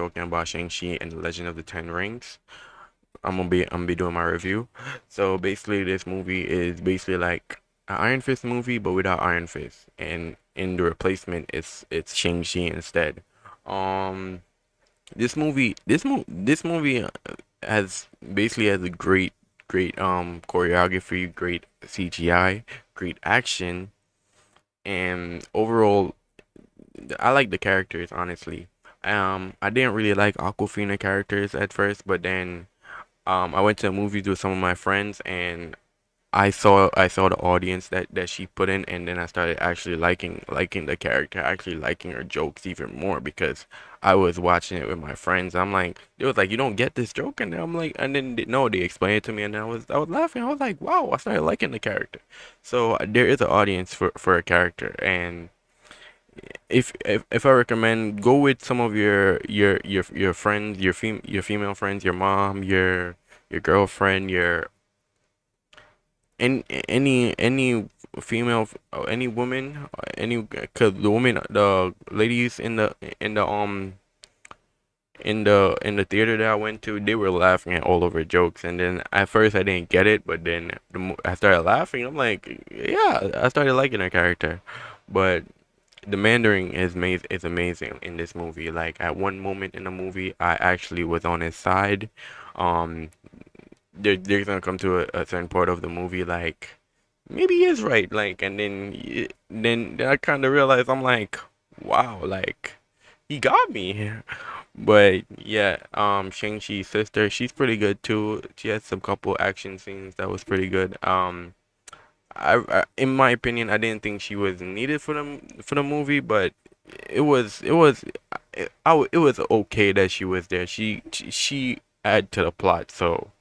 talking about Shang-Chi and the Legend of the Ten Rings. I'm gonna be doing my review. So basically, this movie is basically like an Iron Fist movie, but without Iron Fist, and in the replacement, it's Shang-Chi instead. Um, this movie has basically has a great choreography, great CGI, great action, and overall I like the characters, honestly. I didn't really like Aquafina characters at first, but then I went to the movies with some of my friends, and I saw the audience that she put in, and then I started actually liking the character, actually liking her jokes even more because I was watching it with my friends. I'm like, it was like, you don't get this joke, and then I'm like, and then no, they explained it to me, and I was laughing. I was like, wow, I started liking the character. So there is an audience for a character, and if I recommend, go with some of your friends, your female friends, your mom, your girlfriend, your any female, any woman, any, cause the women, the ladies in the theater that I went to, they were laughing at all of her jokes, and then at first I didn't get it, but then I started laughing. I'm like, yeah, I started liking her character, but the Mandarin is amazing in this movie. Like at one moment in the movie, I actually was on his side. Um, there's gonna come to a certain part of the movie, like maybe he is right. Like, and then I kind of realized I'm like, wow, like he got me. But yeah, Shang-Chi's sister, she's pretty good too. She had some couple action scenes that was pretty good. In my opinion, I didn't think she was needed for the movie, but it was okay that she was there. She add to the plot, so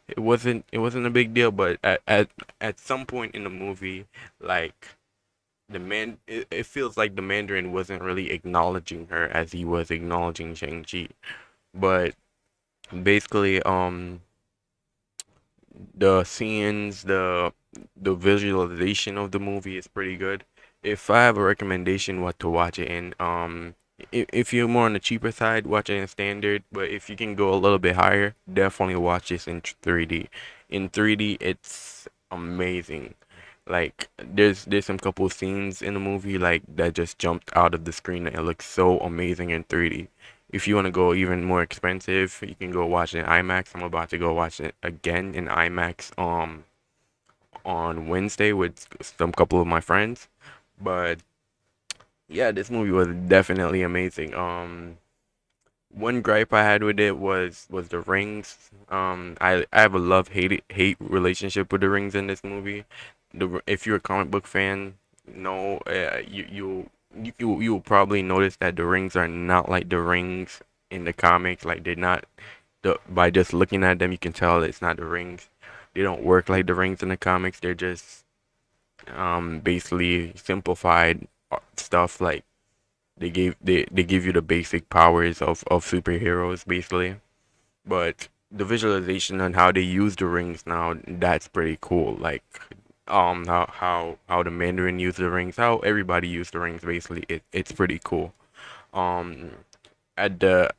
it wasn't a big deal. But at some point in the movie, like it feels like the Mandarin wasn't really acknowledging her as he was acknowledging Shang-Chi. But basically, the scenes, the visualization of the movie is pretty good. If I have a recommendation what to watch it in, if you're more on the cheaper side, watch it in standard. But if you can go a little bit higher, definitely watch this in 3D. In 3D, it's amazing. Like there's some couple scenes in the movie like that just jumped out of the screen and it looks so amazing in 3D. If you want to go even more expensive, you can go watch it in IMAX. I'm about to go watch it again in IMAX on Wednesday with some couple of my friends. But yeah, this movie was definitely amazing. One gripe I had with it was the rings. I have a love hate relationship with the rings in this movie. If you're a comic book fan, no, you will probably notice that the rings are not like the rings in the comics. Like they're not by just looking at them, you can tell it's not the rings. They don't work like the rings in the comics. They're just basically simplified stuff. Like they give you the basic powers of superheroes basically, but the visualization on how they use the rings now, that's pretty cool. Like how the Mandarin used the rings, how everybody used the rings basically, it's pretty cool. um at the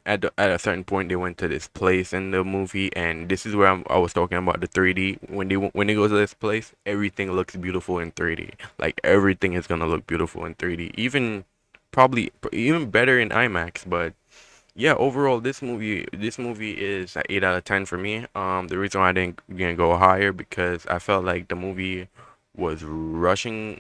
at a certain point they went to this place in the movie, and this is where I was talking about the 3D. When they go to this place, everything looks beautiful in 3D. Like everything is gonna look beautiful in 3D, even probably even better in IMAX. But yeah, overall this movie is an 8 out of 10 for me. The reason why I didn't go higher because I felt like the movie was rushing.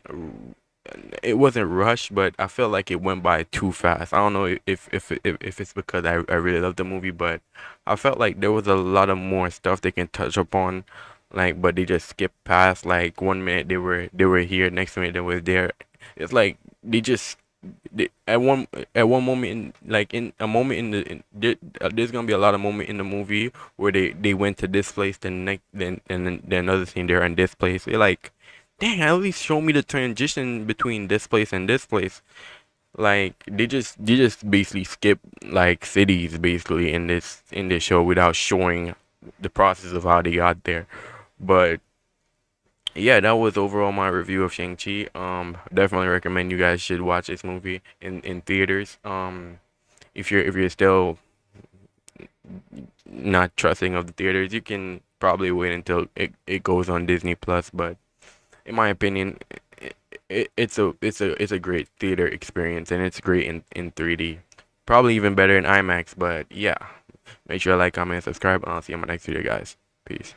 It wasn't rushed, but I felt like it went by too fast. I don't know if it's because I really love the movie, but I felt like there was a lot of more stuff they can touch upon, like, but they just skipped past. Like 1 minute they were here, next minute they were there. It's like they just at one moment in a moment there's gonna be a lot of moment in the movie where they went to this place, then next then another scene they're in this place. They're like, dang, at least show me the transition between this place and this place. Like they just basically skip like cities basically in this show without showing the process of how they got there. But yeah, that was overall my review of Shang-Chi. Definitely recommend you guys should watch this movie in theaters. if you're still not trusting of the theaters, you can probably wait until it goes on Disney Plus. But in my opinion, it's a great theater experience, and it's great in 3D. Probably even better in IMAX. But yeah, make sure to like, comment, and subscribe, and I'll see you in my next video, guys. Peace.